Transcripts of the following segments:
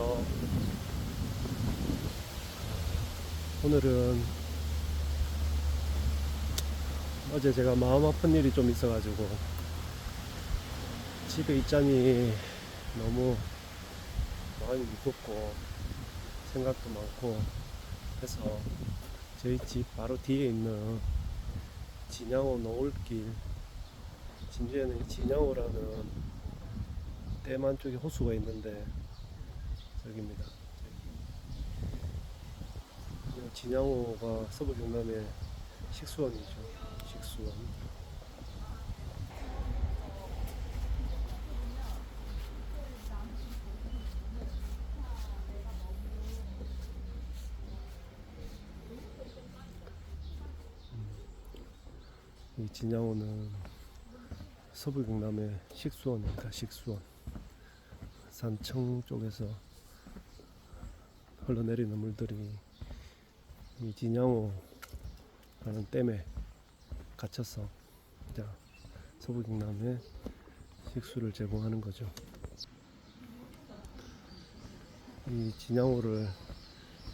안녕하세요. 오늘은 어제 제가 마음 아픈 일이 좀 있어가지고 집에 있자니 너무 마음이 무겁고 생각도 많고 해서 저희 집 바로 뒤에 있는 진양호 노을길, 진주에는 진양호라는 대만 쪽에 호수가 있는데 저기입니다. 진양호가 서부 경남의 식수원이죠. 식수원. 이 진양호는 서부 경남의 식수원입니다. 식수원. 산청 쪽에서 흘러내리는 물들이 이 진양호라는 댐에 갇혀서 서부 경남에 식수를 제공하는 거죠. 이 진양호를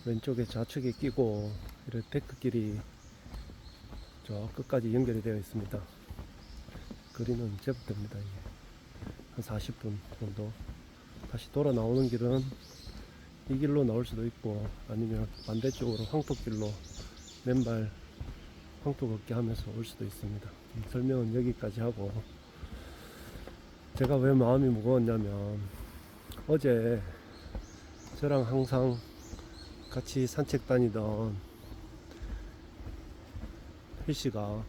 왼쪽에 좌측에 끼고 이렇게 데크길이 저 끝까지 연결이 되어 있습니다. 거리는 제법 됩니다. 이게 한 40분 정도. 다시 돌아 나오는 길은 이 길로 나올 수도 있고 아니면 반대쪽으로 황토길로 맨발 황토 걷기 하면서 올 수도 있습니다. 설명은 여기까지 하고, 제가 왜 마음이 무거웠냐면 어제 저랑 항상 같이 산책 다니던 힐씨가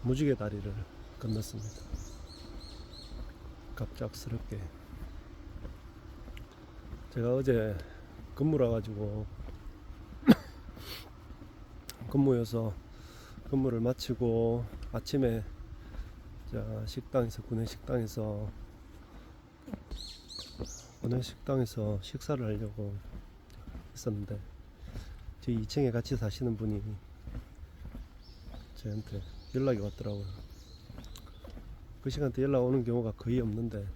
무지개 다리를 건넜습니다. 갑작스럽게. 제가 어제 근무라 가지고 근무여서 근무를 마치고 아침에 식당에서 구내 식당에서 식사를 하려고 했었는데 제 2층에 같이 사시는 분이 저한테 연락이 왔더라고요. 그 시간대 연락 오는 경우가 거의 없는데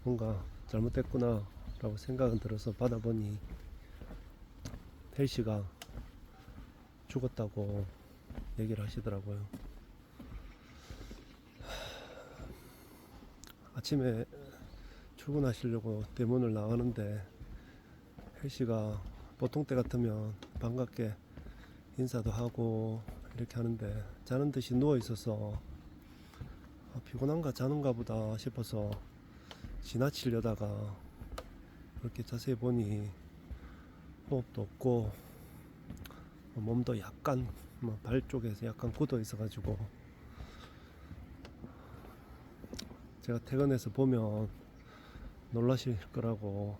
뭔가 잘못됐구나 라고 생각은 들어서 받아보니 헬씨가 죽었다고 얘기를 하시더라고요. 아침에 출근하시려고 대문을 나가는데 헬씨가 보통 때 같으면 반갑게 인사도 하고 이렇게 하는데 자는 듯이 누워 있어서 피곤한가 자는가 보다 싶어서 지나치려다가 그렇게 자세히 보니 호흡도 없고 몸도 약간 발 쪽에서 약간 굳어 있어가지고 제가 퇴근해서 보면 놀라실 거라고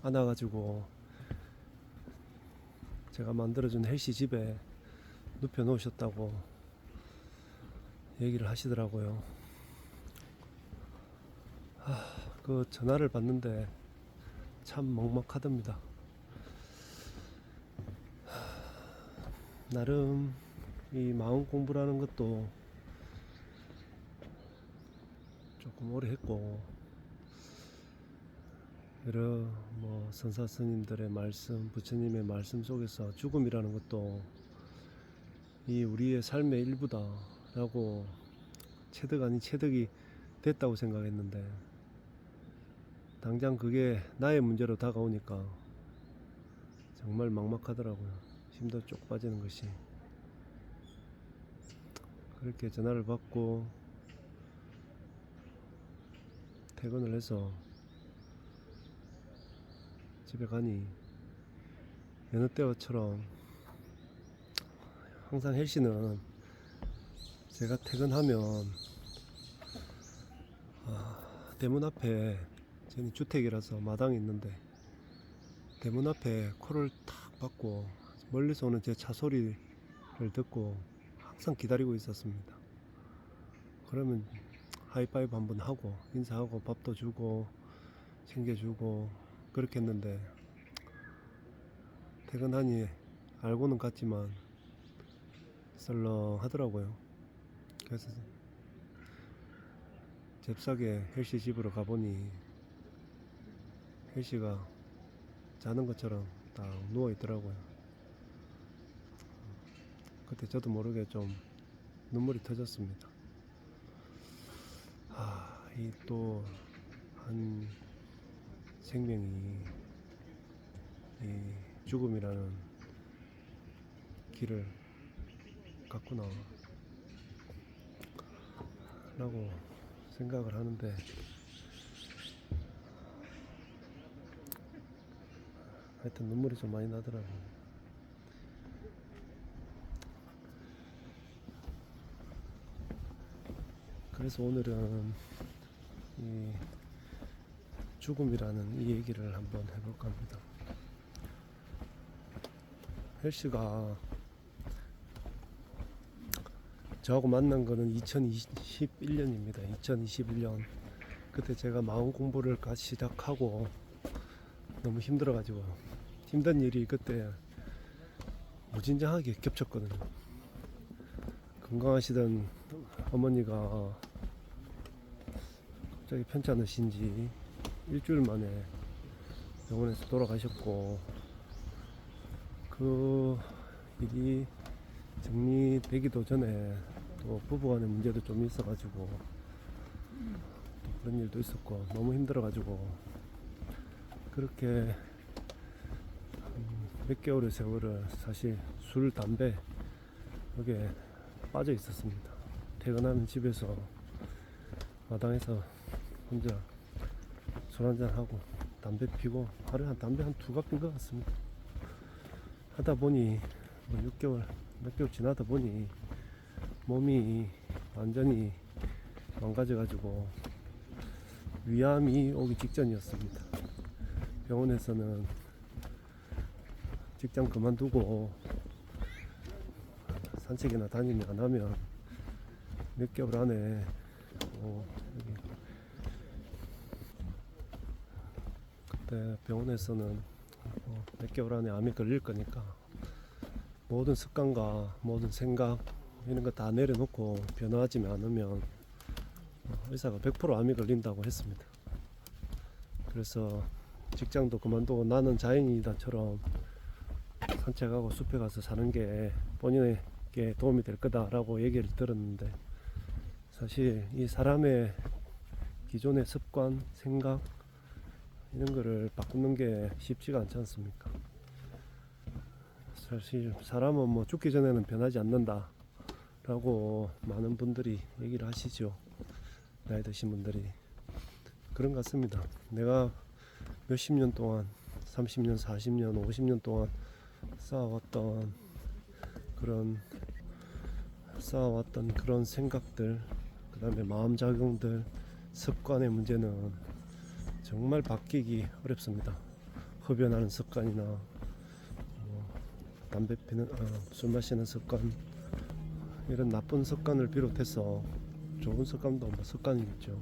안아가지고 제가 만들어준 헬시 집에 눕혀 놓으셨다고 얘기를 하시더라고요. 그 전화를 받는데 참 먹먹하답니다. 나름 이 마음 공부라는 것도 조금 오래 했고 여러 선사 스님들의 말씀, 부처님의 말씀 속에서 죽음이라는 것도 이 우리의 삶의 일부다라고 체득 아닌 체득이 됐다고 생각했는데 당장 그게 나의 문제로 다가오니까 정말 막막하더라고요. 힘도 쭉 빠지는 것이. 그렇게 전화를 받고 퇴근을 해서 집에 가니 여느 때처럼 항상 헬씨는 제가 퇴근하면 대문 앞에, 저는 주택이라서 마당이 있는데 대문 앞에 코를 탁 박고 멀리서 오는 제 차 소리를 듣고 항상 기다리고 있었습니다. 그러면 하이파이브 한번 하고 인사하고 밥도 주고 챙겨주고 그렇게 했는데 퇴근하니 알고는 갔지만 썰렁하더라고요. 그래서 잽싸게 헬시 집으로 가보니 헬시가 자는 것처럼 딱 누워 있더라고요. 그때 저도 모르게 좀 눈물이 터졌습니다. 이 또 한 생명이 이 죽음이라는 길을 갔구나 라고 생각을 하는데, 하여튼 눈물이 좀 많이 나더라고요. 그래서 오늘은 이 죽음이라는 이 얘기를 한번 해볼까 합니다. 헬씨가 저하고 만난 거는 2021년입니다. 2021년. 그때 제가 마음 공부를 같이 시작하고 너무 힘들어가지고 힘든 일이 그때 무진장하게 겹쳤거든요. 건강하시던 어머니가 갑자기 편찮으신지 일주일 만에 병원에서 돌아가셨고, 그 일이 정리되기도 전에 또 부부간의 문제도 좀 있어가지고 또 그런 일도 있었고 너무 힘들어가지고 그렇게 몇 개월의 세월을 사실 술, 담배 여기에 빠져 있었습니다. 퇴근하면 집에서 마당에서 혼자 술 한잔 하고 담배 피고 하루에 담배 한 2갑 핀 것 같습니다. 하다 보니 뭐 6개월 몇 개월 지나다 보니 몸이 완전히 망가져 가지고 위암이 오기 직전이었습니다. 병원에서는 직장 그만두고 산책이나 다니면 안 하면 몇 개월 안에 여기 그때 병원에서는 몇 개월 안에 암이 걸릴 거니까 모든 습관과 모든 생각 이런 거 다 내려놓고 변화하지 않으면 의사가 100% 암이 걸린다고 했습니다. 그래서 직장도 그만두고 나는 자연인이다처럼 산책하고 숲에 가서 사는 게 본인에게 도움이 될 거다라고 얘기를 들었는데, 사실 이 사람의 기존의 습관, 생각 이런 거를 바꾸는 게 쉽지가 않지 않습니까? 사실 사람은 뭐 죽기 전에는 변하지 않는다 라고 많은 분들이 얘기를 하시죠. 나이 드신 분들이. 그런 것 같습니다. 내가 몇십 년 동안 30년, 40년, 50년 동안 쌓아왔던 그런 생각들, 그 다음에 마음작용들, 습관의 문제는 정말 바뀌기 어렵습니다. 흡연하는 습관이나 담배 피는 술 마시는 습관, 이런 나쁜 습관을 비롯해서 좋은 습관도 뭐 습관이겠죠.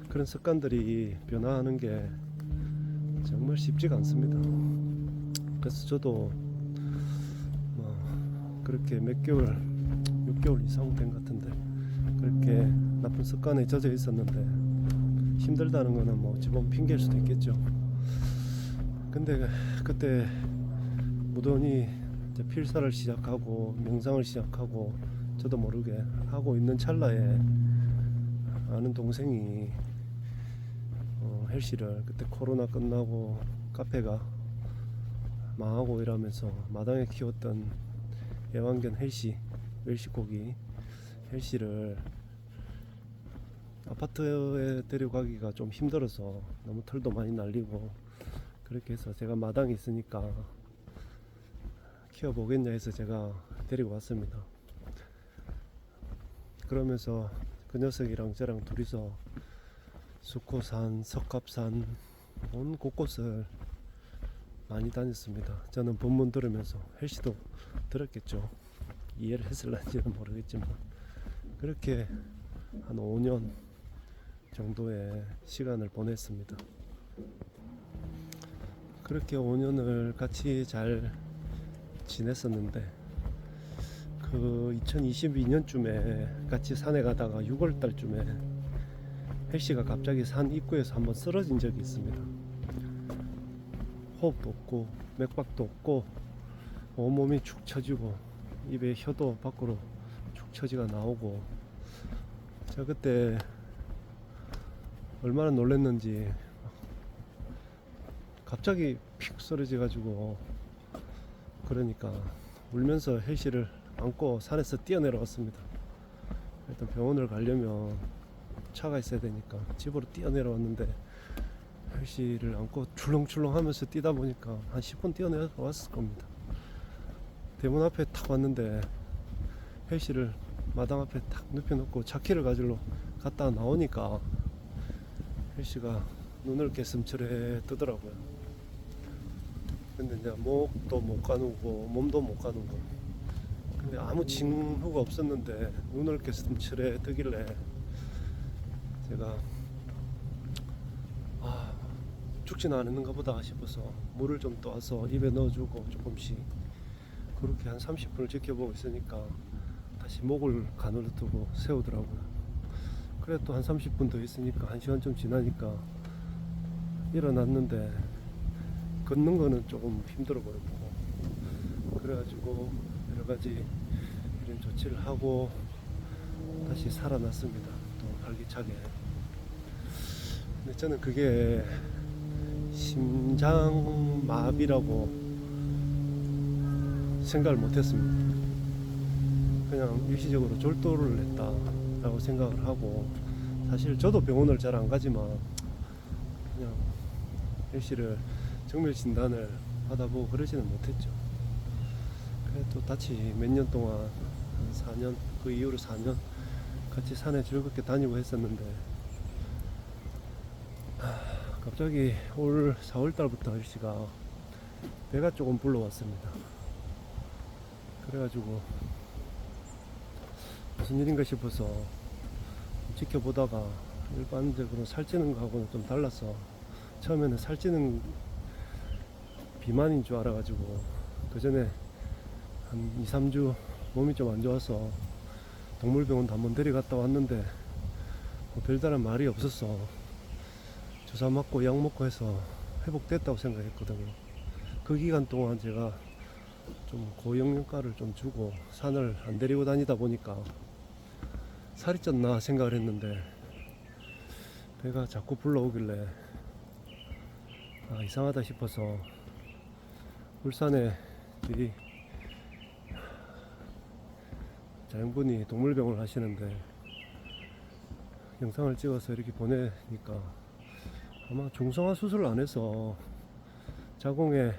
그런 습관들이 변화하는 게 정말 쉽지가 않습니다. 그래서 저도 뭐 그렇게 몇 개월, 6개월 이상 된 것 같은데 그렇게 나쁜 습관에 젖어 있었는데 힘들다는 거는 뭐 어찌 보면 핑계일 수도 있겠죠. 근데 그때 무던히 필사를 시작하고 명상을 시작하고 저도 모르게 하고 있는 찰나에 아는 동생이 헬시를 그때 코로나 끝나고 카페가 망하고 이러면서 마당에 키웠던 애완견 헬시, 웰시코기 헬시를 아파트에 데려가기가 좀 힘들어서 너무 털도 많이 날리고 그렇게 해서 제가 마당에 있으니까 키워보겠냐 해서 제가 데리고 왔습니다. 그러면서 그 녀석이랑 저랑 둘이서 수코산, 석갑산 온 곳곳을 많이 다녔습니다. 저는 본문 들으면서 헬시도 들었겠죠. 이해를 했을런지는 모르겠지만 그렇게 한 5년 정도의 시간을 보냈습니다. 그렇게 5년을 같이 잘 지냈었는데 그 그 2022년쯤에 같이 산에 가다가 6월 달쯤에 헬씨가 갑자기 산 입구에서 한번 쓰러진 적이 있습니다. 호흡도 없고 맥박도 없고 온몸이 축 처지고 입에 혀도 밖으로 축 처지가 나오고, 제가 그때 얼마나 놀랐는지 갑자기 픽 쓰러져 가지고, 그러니까 울면서 헬씨를 안고 산에서 뛰어내려왔습니다. 일단 병원을 가려면 차가 있어야 되니까 집으로 뛰어내려왔는데, 헬씨를 안고 출렁출렁 하면서 뛰다 보니까 한 10분 뛰어내려왔을 겁니다. 대문 앞에 탁 왔는데 헬씨를 마당 앞에 탁 눕혀놓고 차키를 가지러 갔다 나오니까 헬씨가 눈을 개슴츠레 뜨더라고요. 근데 이제 목도 못 가누고 몸도 못 가누고, 근데 아무 징후가 없었는데 눈을 개슴츠레 뜨길래 제가 죽진 않았는가 보다 싶어서 물을 좀 떠와서 입에 넣어주고 조금씩 그렇게 한 30분을 지켜보고 있으니까 다시 목을 가늘어 두고 세우더라고요. 그래 또 한 30분 더 있으니까 1시간 좀 지나니까 일어났는데 걷는 거는 조금 힘들어 보였고, 그래가지고 여러 가지 이런 조치를 하고 다시 살아났습니다. 또 활기차게. 근데 저는 그게 심장마비라고 생각을 못했습니다. 그냥 일시적으로 졸도를 했다라고 생각을 하고, 사실 저도 병원을 잘 안 가지만 그냥 헬씨를 정밀 진단을 받아보고 그러지는 못했죠. 그래도 같이 몇 년 동안 한 4년, 그 이후로 4년 같이 산에 즐겁게 다니고 했었는데, 갑자기 올 4월달부터 헬씨가 배가 조금 불러왔습니다. 그래가지고 무슨 일인가 싶어서 지켜보다가 일반적으로 살찌는 거하고는 좀 달라서 처음에는 살찌는 비만인 줄 알아가지고 그 전에 한 2, 3주 몸이 좀 안 좋아서 동물병원도 한번 데려갔다 왔는데 뭐 별다른 말이 없었어. 주사 맞고 약 먹고 해서 회복됐다고 생각했거든요. 그 기간 동안 제가 좀 고영양가를 좀 주고 산을 안 데리고 다니다 보니까 살이 쪘나 생각을 했는데 배가 자꾸 불러오길래 이상하다 싶어서 울산에 이 자영분이 동물병원을 하시는데 영상을 찍어서 이렇게 보내니까 아마 중성화 수술을 안 해서 자궁에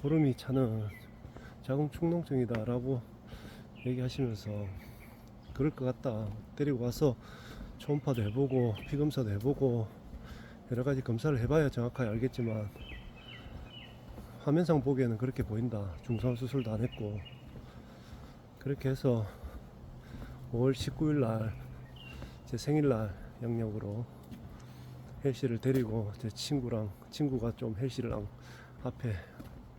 고름이 차는 자궁 축농증이다 라고 얘기하시면서 그럴 것 같다, 데리고 와서 초음파도 해보고 피검사도 해보고 여러가지 검사를 해봐야 정확하게 알겠지만 화면상 보기에는 그렇게 보인다, 중성화 수술도 안 했고. 그렇게 해서 5월 19일날 제 생일날 양력으로 헬씨를 데리고 제 친구가 좀 헬씨를 앞에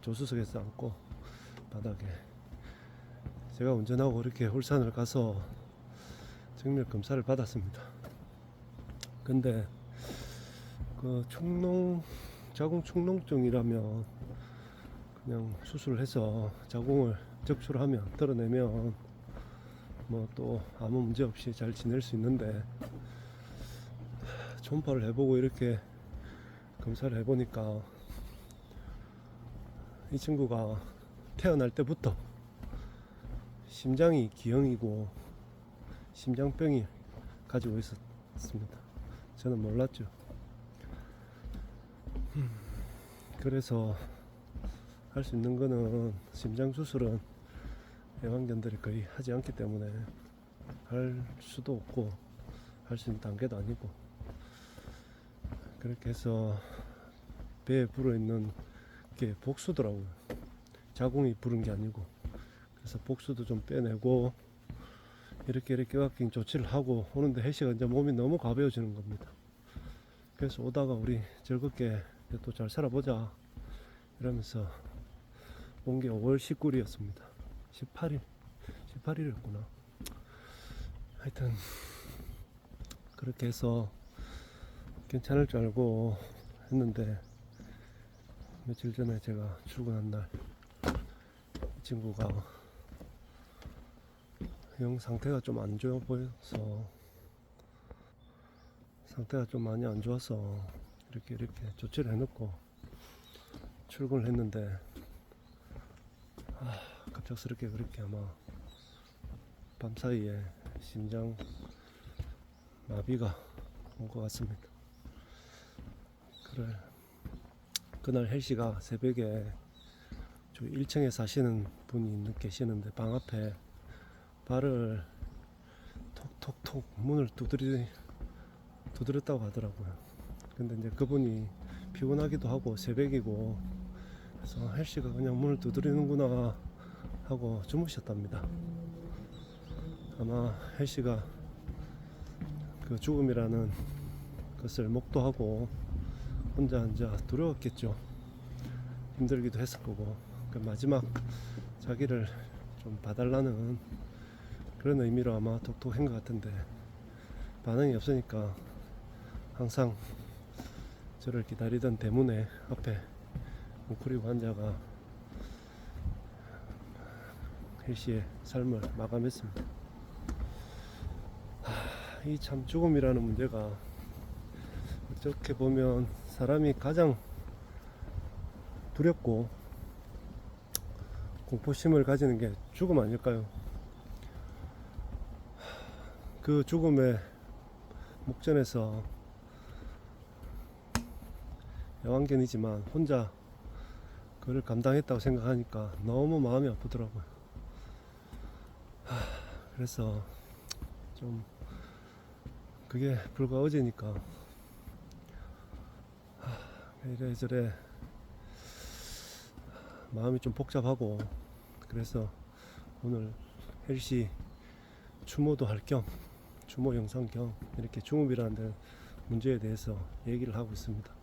조수석에서 앉고 바닥에, 제가 운전하고 이렇게 울산을 가서 정밀 검사를 받았습니다. 근데 그 자궁 축농증이라면 그냥 수술을 해서 자궁을 적출하면 덜어내면 뭐 또 아무 문제 없이 잘 지낼 수 있는데, 초음파를 해보고 이렇게 검사를 해보니까 이 친구가 태어날 때부터 심장이 기형이고 심장병이 가지고 있었습니다. 저는 몰랐죠. 그래서 할 수 있는 거는 심장 수술은 애완견들이 거의 하지 않기 때문에 할 수도 없고 할 수 있는 단계도 아니고, 그렇게 해서 배에 불어있는 게 복수더라고요. 자궁이 부른 게 아니고. 그래서 복수도 좀 빼내고 이렇게 왁킹 조치를 하고 오는데 헬씨가 이제 몸이 너무 가벼워지는 겁니다. 그래서 오다가 우리 즐겁게 또 잘 살아보자 이러면서 온 게 5월 19일이었습니다. 18일이었구나. 하여튼 그렇게 해서 괜찮을 줄 알고 했는데, 며칠 전에 제가 출근한 날 이 친구가 영 상태가 좀 안 좋아 보여서, 상태가 좀 많이 안 좋아서 이렇게 조치를 해놓고 출근을 했는데, 갑작스럽게 그렇게 아마 밤사이에 심장 마비가 온 것 같습니다. 그래, 그날 헬씨가 새벽에 저 1층에 사시는 분이 계시는데 방 앞에 발을 톡톡톡 문을 두드렸다고 하더라고요. 근데 이제 그분이 피곤하기도 하고 새벽이고 그래서 헬씨가 그냥 문을 두드리는구나 하고 주무셨답니다. 아마 헬씨가 그 죽음이라는 것을 목도하고 혼자 앉아 두려웠겠죠. 힘들기도 했을 거고, 그 마지막 자기를 좀 봐달라는 그런 의미로 아마 톡톡한 것 같은데, 반응이 없으니까 항상 저를 기다리던 대문에 앞에 웅크리고 앉아가 헬씨의 삶을 마감했습니다. 이 참 죽음이라는 문제가 어떻게 보면 사람이 가장 두렵고 공포심을 가지는 게 죽음 아닐까요? 그 죽음의 목전에서 애완견이지만 혼자 그걸 감당했다고 생각하니까 너무 마음이 아프더라고요. 그래서 좀 그게 불과 어제니까 이래저래 마음이 좀 복잡하고, 그래서 오늘 헬씨 추모도 할 겸, 추모 영상 겸 이렇게 죽음이라는 문제에 대해서 얘기를 하고 있습니다.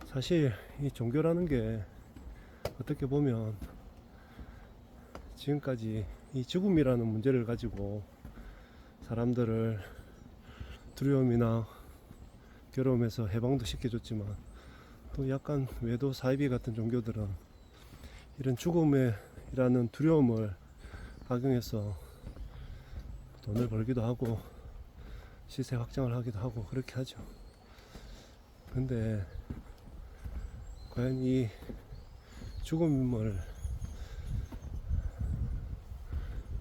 사실 이 종교라는 게 어떻게 보면 지금까지 이 죽음이라는 문제를 가지고 사람들을 두려움이나 괴로움에서 해방도 시켜줬지만, 또 약간 외도 사이비 같은 종교들은 이런 죽음이라는 두려움을 악용해서 돈을 벌기도 하고 시세 확장을 하기도 하고 그렇게 하죠. 근데 과연 이 죽음을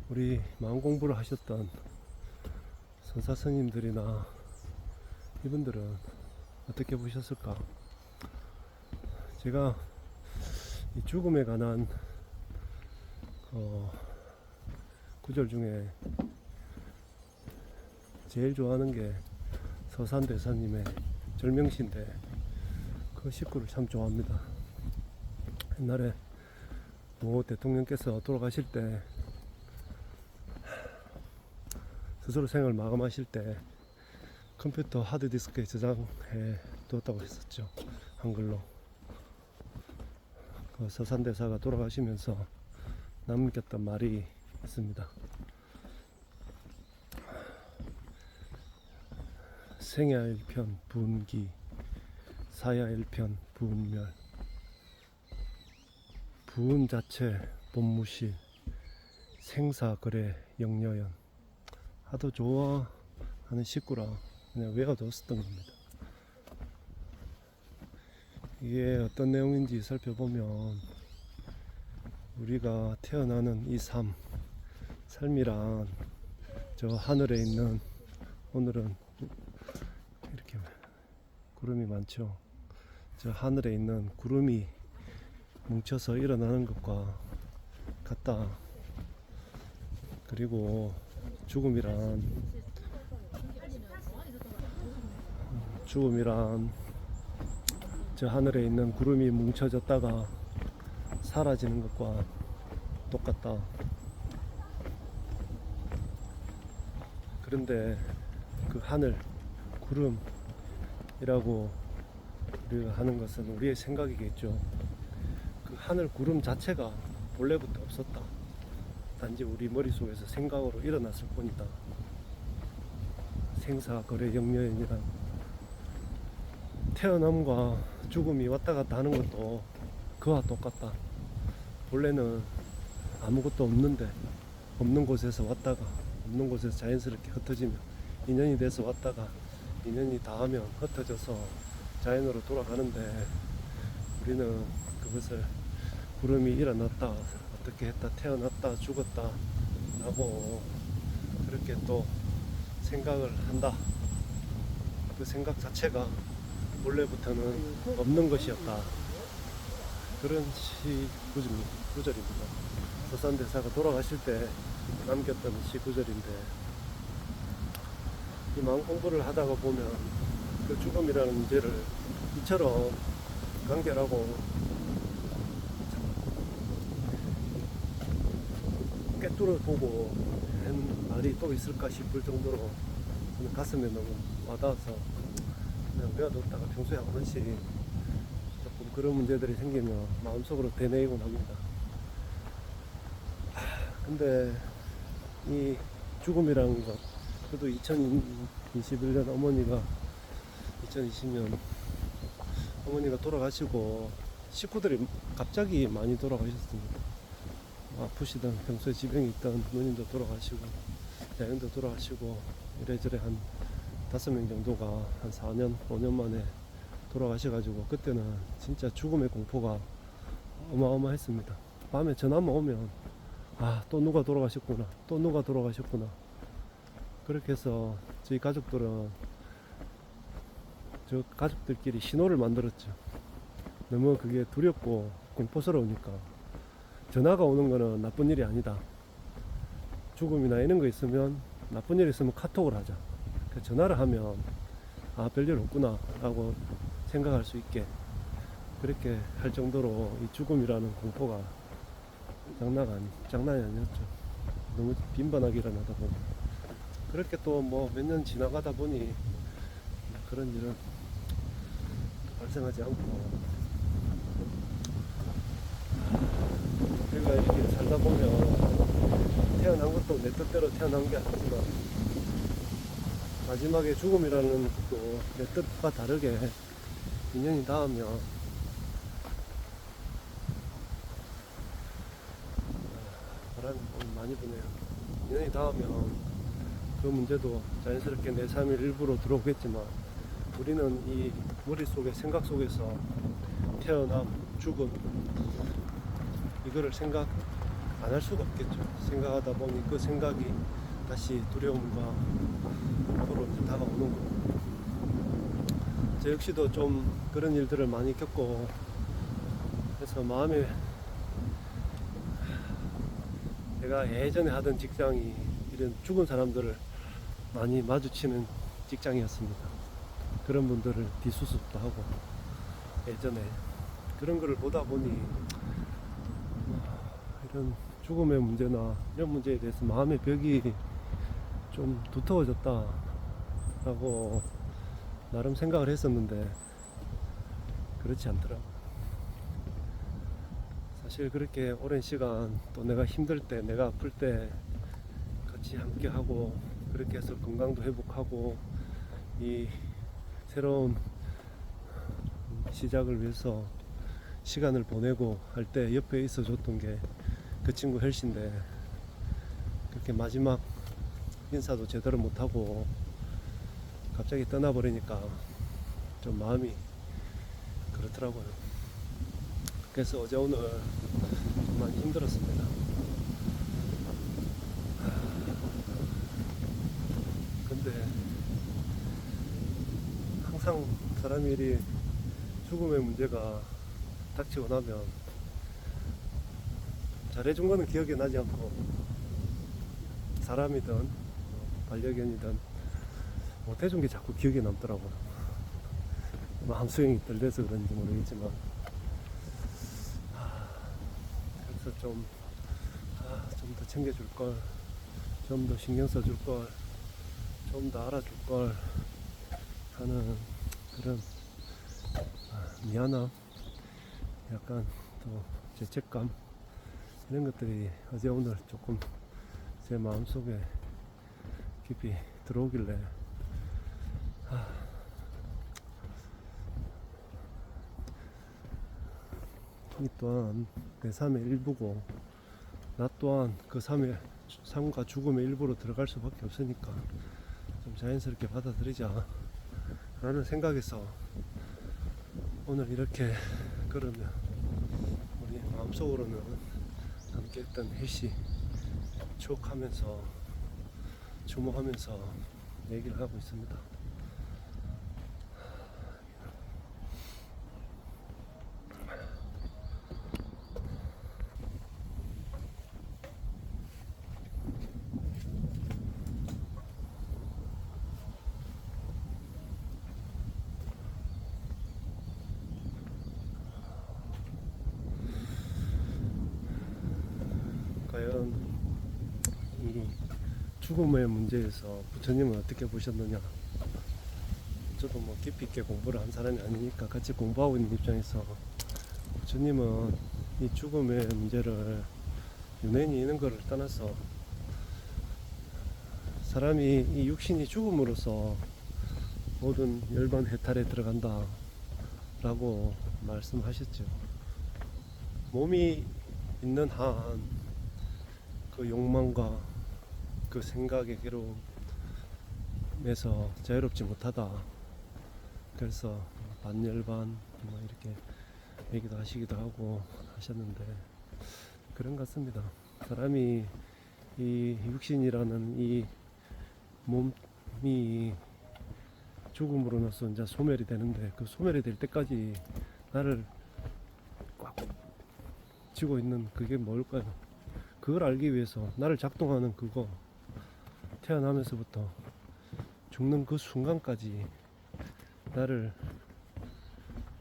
우리 마음 공부를 하셨던 선사 스님들이나 이분들은 어떻게 보셨을까? 제가 이 죽음에 관한 구절 중에 제일 좋아하는 게 서산대사님의 절명시인데, 그 식구를 참 좋아합니다. 옛날에 모 대통령께서 돌아가실 때, 스스로 생을 마감하실 때 컴퓨터 하드디스크에 저장해 두었다고 했었죠. 한글로. 그 서산대사가 돌아가시면서 남겼던 말이 있습니다. 생야 일편 분기, 사야 일편 분멸, 부은 자체 본무실, 생사거래 영려연. 하도 좋아하는 식구라 그냥 외워뒀었던 겁니다. 이게 어떤 내용인지 살펴보면, 우리가 태어나는 이 삶이란 저 하늘에 있는, 오늘은 이렇게 구름이 많죠. 저 하늘에 있는 구름이 뭉쳐서 일어나는 것과 같다. 그리고 죽음이란 저 하늘에 있는 구름이 뭉쳐졌다가 사라지는 것과 똑같다. 그런데 그 하늘, 구름이라고 우리가 하는 것은 우리의 생각이겠죠. 그 하늘 구름 자체가 본래부터 없었다. 단지 우리 머릿속에서 생각으로 일어났을 뿐이다. 생사거래 영녀연이란 태어남과 죽음이 왔다 갔다 하는 것도 그와 똑같다. 본래는 아무것도 없는데 없는 곳에서 왔다가 없는 곳에서 자연스럽게 흩어지며 인연이 돼서 왔다가 인연이 닿으면 흩어져서 자연으로 돌아가는데 우리는 그것을 구름이 일어났다 어떻게 했다 태어났다 죽었다 라고 그렇게 또 생각을 한다. 그 생각 자체가 원래부터는 없는 것이었다. 그런 구절입니다. 서산대사가 돌아가실 때 남겼던 시 구절인데, 이 마음 공부를 하다가 보면 그 죽음이라는 문제를 이처럼 간결하고 꿰뚫어 보고 한 말이 또 있을까 싶을 정도로 저는 가슴에 너무 와닿아서 그냥 외워뒀다가 평소에 한 번씩 조금 그런 문제들이 생기면 마음속으로 되뇌이곤 합니다. 근데 이 죽음이라는 것, 저도 2021년 어머니가 2020년 어머니가 돌아가시고 식구들이 갑자기 많이 돌아가셨습니다. 아프시던 평소에 지병이 있던 누님도 돌아가시고 야영도 돌아가시고 이래저래 한 5명 정도가 한 4년 5년 만에 돌아가셔가지고 그때는 진짜 죽음의 공포가 어마어마했습니다. 밤에 전화만 오면 또 누가 돌아가셨구나 또 누가 돌아가셨구나. 그렇게 해서 저희 가족들은 저 가족들끼리 신호를 만들었죠. 너무 그게 두렵고 공포스러우니까 전화가 오는 거는 나쁜 일이 아니다. 죽음이나 이런 거 있으면 나쁜 일 있으면 카톡을 하자. 전화를 하면 별일 없구나 라고 생각할 수 있게 그렇게 할 정도로 이 죽음이라는 공포가 장난이 아니었죠. 너무 빈번하게 일어나다 보니 그렇게 또 뭐 몇 년 지나가다 보니 그런 일은 발생하지 않고, 우리가 이렇게 살다 보면 태어난 것도 내 뜻대로 태어난 게 아니지만 마지막에 죽음이라는 것도 내 뜻과 다르게 인연이 닿으면 바람이 많이 부네요. 인연이 닿으면 그 문제도 자연스럽게 내 삶의 일부로 들어오겠지만 우리는 이 머릿속에 생각 속에서 태어남, 죽음 이거를 생각 안 할 수가 없겠죠. 생각하다 보니 그 생각이 다시 두려움과 공포로 다가오는 거고, 저 역시도 좀 그런 일들을 많이 겪고 해서 마음에 제가 예전에 하던 직장이 이런 죽은 사람들을 많이 마주치는 직장이었습니다. 그런 분들을 뒷수습도 하고 예전에 그런 거를 보다 보니 이런 죽음의 문제나 이런 문제에 대해서 마음의 벽이 좀 두터워졌다 라고 나름 생각을 했었는데 그렇지 않더라고요. 사실 그렇게 오랜 시간 또 내가 힘들 때 내가 아플 때 같이 함께 하고 그렇게 해서 건강도 회복하고 이 새로운 시작을 위해서 시간을 보내고 할 때 옆에 있어 줬던 게 그 친구 헬씨인데 그렇게 마지막 인사도 제대로 못하고 갑자기 떠나버리니까 좀 마음이 그렇더라고요. 그래서 어제 오늘 좀 많이 힘들었습니다. 근데 항상 사람이 일이 죽음의 문제가 닥치고 나면 잘해준 거는 기억이 나지 않고 사람이든 반려견이든 못해준 게 자꾸 기억에 남더라고요. 함수형이 떨려서 그런지 모르겠지만 그래서 좀 더 챙겨줄 걸, 좀 더 신경 써줄 걸, 좀 더 알아줄 걸 하는 그런 미안함, 약간 또 죄책감 이런 것들이 어제 오늘 조금 제 마음속에 깊이 들어오길래 이 또한 내 삶의 일부고 나 또한 그 삶과 죽음의 일부로 들어갈 수밖에 없으니까 좀 자연스럽게 받아들이자 라는 생각에서 오늘 이렇게 그러면 우리 마음속으로는 함께 했던 헬시 추억하면서 주목하면서 얘기를 하고 있습니다. 과연 이 죽음의 문제에서 부처님은 어떻게 보셨느냐. 저도 뭐 깊이 있게 공부를 한 사람이 아니니까 같이 공부하고 있는 입장에서 부처님은 이 죽음의 문제를 유난히 있는 것을 떠나서 사람이 이 육신이 죽음으로써 모든 열반 해탈에 들어간다 라고 말씀하셨죠. 몸이 있는 한 그 욕망과 그 생각의 괴로움에서 자유롭지 못하다. 그래서 반열반 뭐 이렇게 얘기도 하시기도 하고 하셨는데 그런 것 같습니다. 사람이 이 육신이라는 이 몸이 죽음으로써 이제 소멸이 되는데 그 소멸이 될 때까지 나를 꽉 쥐고 있는 그게 뭘까요? 그걸 알기 위해서 나를 작동하는 그거, 태어나면서부터 죽는 그 순간까지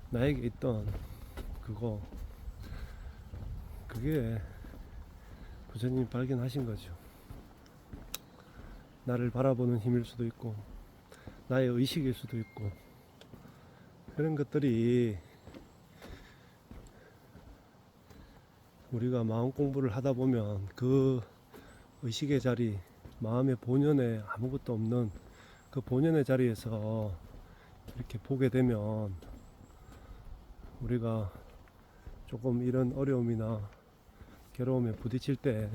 나에게 있던 그거, 그게 부처님이 발견하신 거죠. 나를 바라보는 힘일 수도 있고 나의 의식일 수도 있고 그런 것들이 우리가 마음 공부를 하다 보면 그 의식의 자리, 마음의 본연에 아무것도 없는 그 본연의 자리에서 이렇게 보게 되면 우리가 조금 이런 어려움이나 괴로움에 부딪힐 때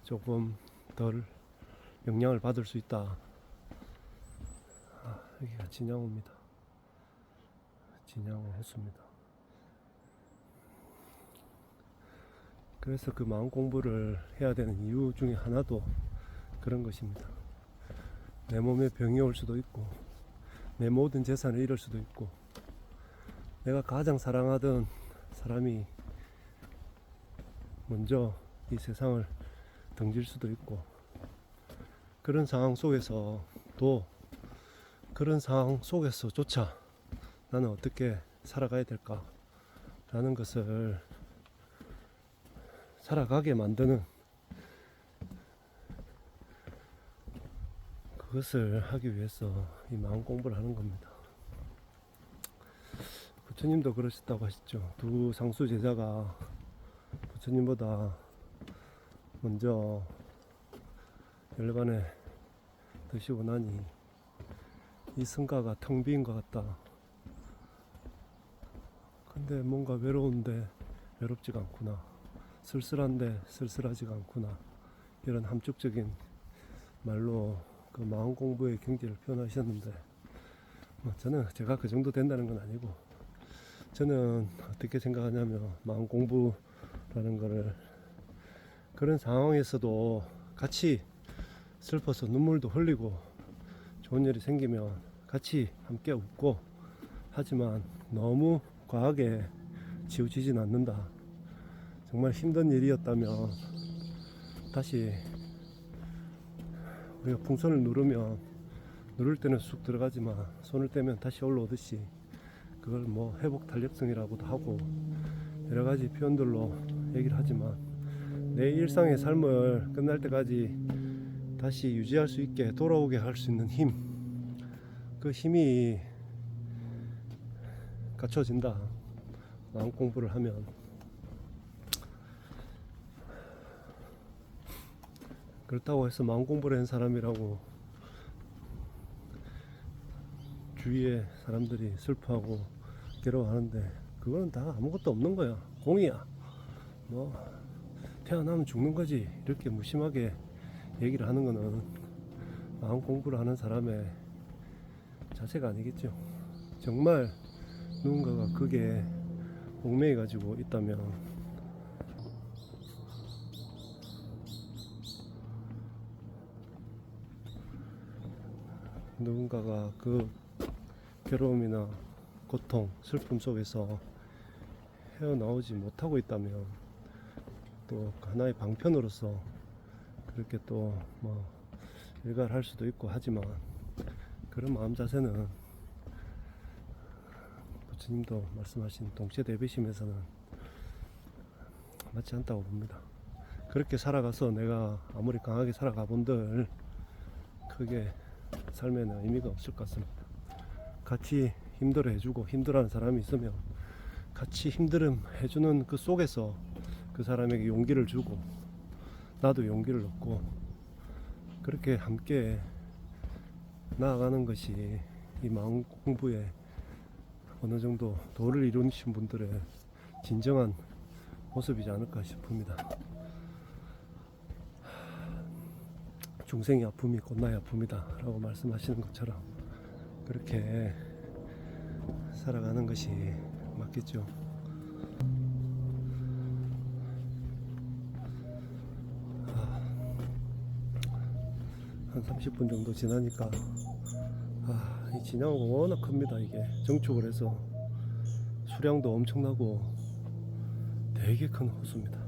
조금 덜 영향을 받을 수 있다. 여기가 진양호입니다. 진양호 호수입니다. 그래서 그 마음 공부를 해야 되는 이유 중에 하나도 그런 것입니다. 내 몸에 병이 올 수도 있고 내 모든 재산을 잃을 수도 있고 내가 가장 사랑하던 사람이 먼저 이 세상을 등질 수도 있고 그런 상황 속에서도 그런 상황 속에서조차 나는 어떻게 살아가야 될까 라는 것을 살아가게 만드는 그것을 하기 위해서 이 마음 공부를 하는 겁니다. 부처님도 그러셨다고 하셨죠. 두 상수 제자가 부처님보다 먼저 열반에 드시고 나니 이 성가가 텅 빈 것 같다. 근데 뭔가 외로운데 외롭지가 않구나. 쓸쓸한데 쓸쓸하지가 않구나. 이런 함축적인 말로 그 마음 공부의 경지를 표현하셨는데 저는 제가 그 정도 된다는 건 아니고 저는 어떻게 생각하냐면 마음 공부라는 거를 그런 상황에서도 같이 슬퍼서 눈물도 흘리고 좋은 일이 생기면 같이 함께 웃고 하지만 너무 과하게 치우치진 않는다. 정말 힘든 일이었다면 다시 우리가 풍선을 누를 때는 쑥 들어가지만 손을 떼면 다시 올라오듯이 그걸 뭐 회복 탄력성이라고도 하고 여러 가지 표현들로 얘기를 하지만 내 일상의 삶을 끝날 때까지 다시 유지할 수 있게 돌아오게 할 수 있는 힘, 그 힘이 갖춰진다. 마음 공부를 하면 그렇다고 해서 마음 공부를 한 사람이라고 주위에 사람들이 슬퍼하고 괴로워하는데 그거는 다 아무것도 없는 거야. 공이야. 뭐 태어나면 죽는 거지. 이렇게 무심하게 얘기를 하는 거는 마음 공부를 하는 사람의 자세가 아니겠죠. 정말 누군가가 그게 얽매여 가지고 있다면 누군가가 그 괴로움이나 고통, 슬픔 속에서 헤어나오지 못하고 있다면 또 하나의 방편으로서 그렇게 또 뭐 일가를 할 수도 있고 하지만 그런 마음 자세는 부처님도 말씀하신 동체대비심에서는 맞지 않다고 봅니다. 그렇게 살아가서 내가 아무리 강하게 살아가 본들 크게 삶에는 의미가 없을 것 같습니다. 같이 힘들어 해주고 힘들어하는 사람이 있으면 같이 힘들음 해주는 그 속에서 그 사람에게 용기를 주고 나도 용기를 얻고 그렇게 함께 나아가는 것이 이 마음 공부에 어느 정도 도를 이루신 분들의 진정한 모습이지 않을까 싶습니다. 중생의 아픔이 곧나의 아픔이다 라고 말씀하시는 것처럼 그렇게 살아가는 것이 맞겠죠. 한 30분 정도 지나니까 이 진양호가 워낙 큽니다. 이게 정축을 해서 수량도 엄청나고 되게 큰 호수입니다.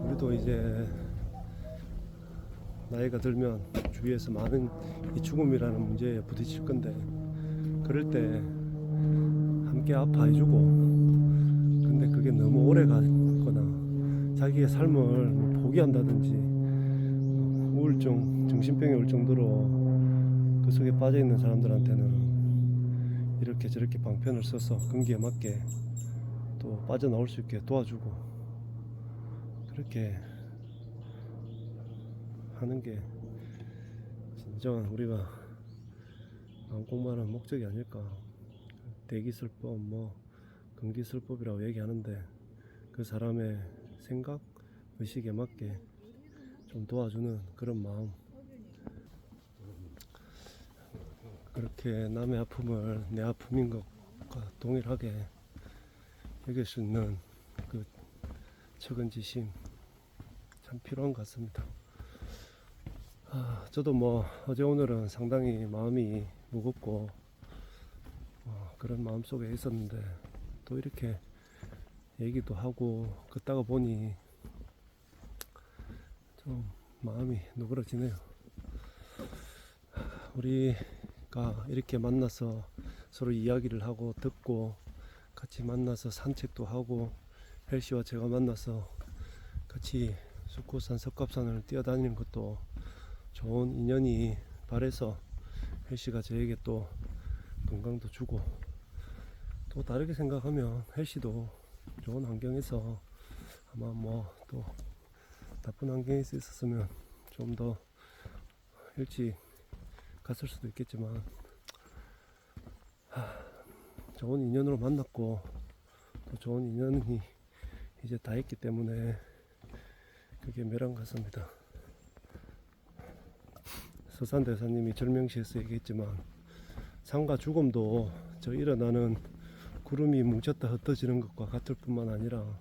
우리도 이제 나이가 들면 주위에서 많은 이 죽음이라는 문제에 부딪힐 건데 그럴 때 함께 아파해주고 근데 그게 너무 오래 가거나 자기의 삶을 뭐 포기한다든지 우울증, 정신병이 올 정도로 그 속에 빠져있는 사람들한테는 이렇게 저렇게 방편을 써서 근기에 맞게 또 빠져나올 수 있게 도와주고 그렇게 하는 게 진정한 우리가 마음 공부하는 목적이 아닐까. 대기술법, 뭐 근기술법이라고 얘기하는데 그 사람의 생각, 의식에 맞게 좀 도와주는 그런 마음. 그렇게 남의 아픔을 내 아픔인 것과 동일하게 여길 수 있는 그 측은지심 참 필요한 것 같습니다. 저도 뭐 어제 오늘은 상당히 마음이 무겁고 그런 마음 속에 있었는데 또 이렇게 얘기도 하고 걷다가 보니 좀 마음이 누그러지네요. 우리가 이렇게 만나서 서로 이야기를 하고 듣고 같이 만나서 산책도 하고 헬씨와 제가 만나서 같이 숫고산 석갑산을 뛰어다니는 것도 좋은 인연이 바래서 헬씨가 저에게 또 건강도 주고 또 다르게 생각하면 헬씨도 좋은 환경에서 아마 뭐 또 나쁜 환경에서 있었으면 좀 더 일찍 갔을 수도 있겠지만 좋은 인연으로 만났고 또 좋은 인연이 이제 다 있기 때문에 그게 묘한 것 같습니다. 서산대사님이 절명시에서 얘기했지만 삶과 죽음도 저 일어나는 구름이 뭉쳤다 흩어지는 것과 같을 뿐만 아니라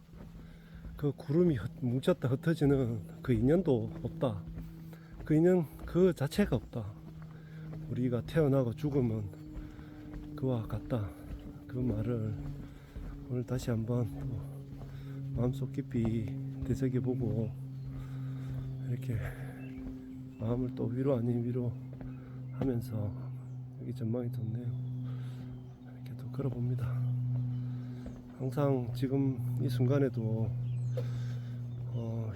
그 구름이 뭉쳤다 흩어지는 그 인연도 없다. 그 인연 그 자체가 없다. 우리가 태어나고 죽음은 그와 같다. 그 말을 오늘 다시 한번 또 마음속 깊이 되새겨보고 이렇게 마음을 또 위로 아닌 위로 하면서 여기 전망이 좋네요. 이렇게 또 걸어봅니다. 항상 지금 이 순간에도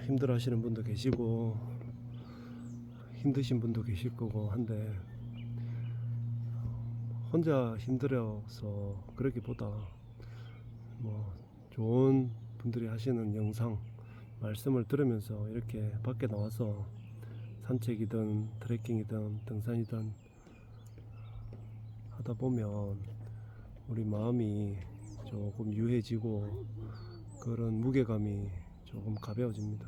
힘들어 하시는 분도 계시고 힘드신 분도 계실 거고 한데 혼자 힘들어서 그러기보다 뭐 좋은 분들이 하시는 영상 말씀을 들으면서 이렇게 밖에 나와서 산책이든 트레킹이든 등산이든 하다 보면 우리 마음이 조금 유해지고 그런 무게감이 조금 가벼워집니다.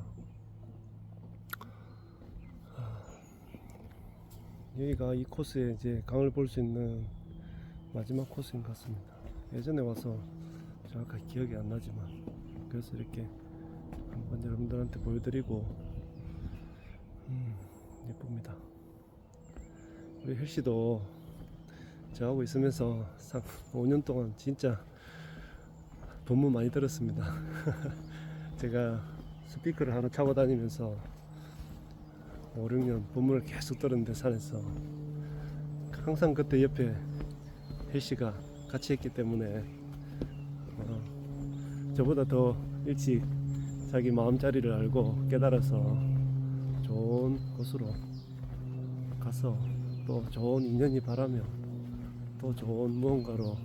여기가 이 코스에 이제 강을 볼 수 있는 마지막 코스인 것 같습니다. 예전에 와서 정확하게 기억이 안 나지만 그래서 이렇게 한번 여러분들한테 보여드리고 예쁩니다. 우리 헬씨도 저하고 있으면서 5년 동안 진짜 본문 많이 들었습니다. 제가 스피커를 하나 차고 다니면서 5, 6년 본문을 계속 들었는데 산에서 항상 그때 옆에 헬씨가 같이 했기 때문에 저보다 더 일찍 자기 마음자리를 알고 깨달아서 좋은 곳으로 가서 또 좋은 인연이 바라며 또 좋은 무언가로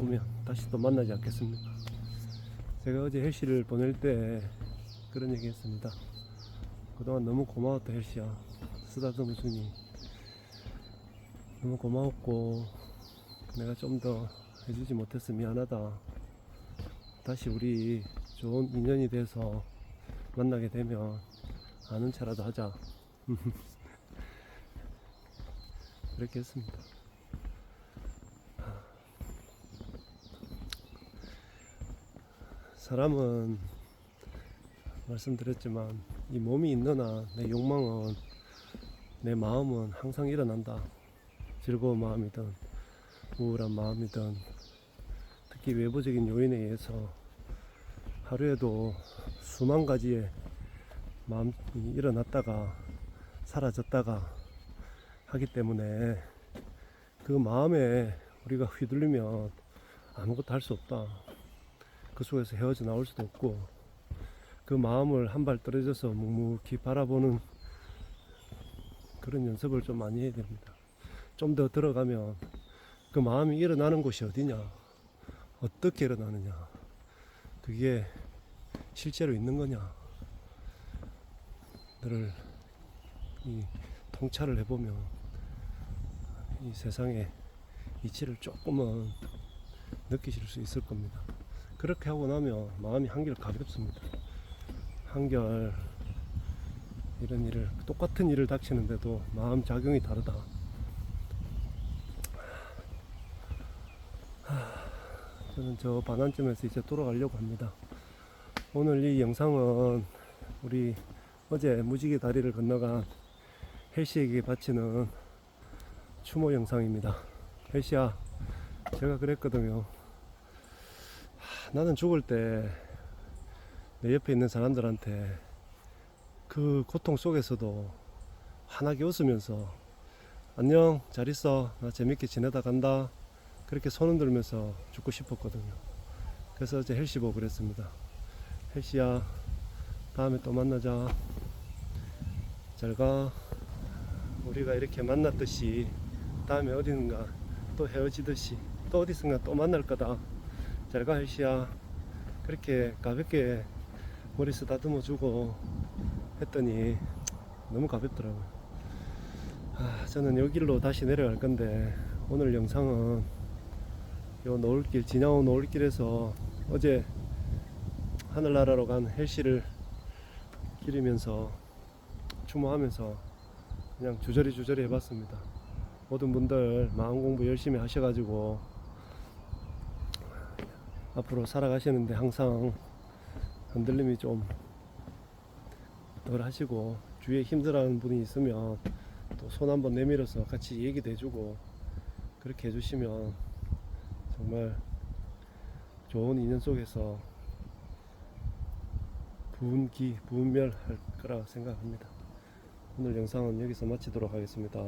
오면 다시 또 만나지 않겠습니까? 제가 어제 헬씨를 보낼 때 그런 얘기 했습니다. 그동안 너무 고마웠다 헬씨야. 쓰다듬어 주니 너무 고마웠고 내가 좀 더 해주지 못해서 미안하다. 다시 우리 좋은 인연이 돼서 만나게 되면 아는 체라도 하자. 그렇게 했습니다. 사람은 말씀드렸지만 이 몸이 있는 한 내 욕망은 내 마음은 항상 일어난다. 즐거운 마음이든 우울한 마음이든 특히 외부적인 요인에 의해서 하루에도 수만 가지의 마음이 일어났다가 사라졌다가 하기 때문에 그 마음에 우리가 휘둘리면 아무것도 할 수 없다. 그 속에서 헤어져 나올 수도 없고 그 마음을 한 발 떨어져서 묵묵히 바라보는 그런 연습을 좀 많이 해야 됩니다. 좀 더 들어가면 그 마음이 일어나는 곳이 어디냐, 어떻게 일어나느냐, 그게 실제로 있는 거냐 를 이 통찰을 해보면 이 세상의 이치를 조금은 느끼실 수 있을 겁니다. 그렇게 하고 나면 마음이 한결 가볍습니다. 한결 이런 일을 똑같은 일을 닥치는데도 마음 작용이 다르다. 저는 저 반환점에서 이제 돌아가려고 합니다. 오늘 이 영상은 우리 어제 무지개 다리를 건너간 헬씨에게 바치는 추모 영상입니다. 헬씨야, 제가 그랬거든요. 나는 죽을 때 내 옆에 있는 사람들한테 그 고통 속에서도 환하게 웃으면서 안녕, 잘 있어, 나 재밌게 지내다 간다, 그렇게 손 흔들면서 죽고 싶었거든요. 그래서 어제 헬씨 보고 그랬습니다. 헬씨야, 다음에 또 만나자. 잘가. 우리가 이렇게 만났듯이 다음에 어딘가 또 헤어지듯이 또 어디선가 또 만날 거다. 잘가 헬씨야. 그렇게 가볍게 머리 쓰다듬어 주고 했더니 너무 가볍더라고요. 저는 여기로 다시 내려갈 건데 오늘 영상은 요 노을길, 진양호 노을길에서 어제 하늘나라로 간 헬씨를 기리면서 추모하면서 그냥 주저리 해봤습니다. 모든 분들 마음 공부 열심히 하셔가지고 앞으로 살아가시는데 항상 흔들림이 좀 덜 하시고 주위에 힘들어하는 분이 있으면 또 손 한번 내밀어서 같이 얘기도 해주고 그렇게 해주시면 정말 좋은 인연 속에서 부운멸할 거라 생각합니다. 오늘 영상은 여기서 마치도록 하겠습니다.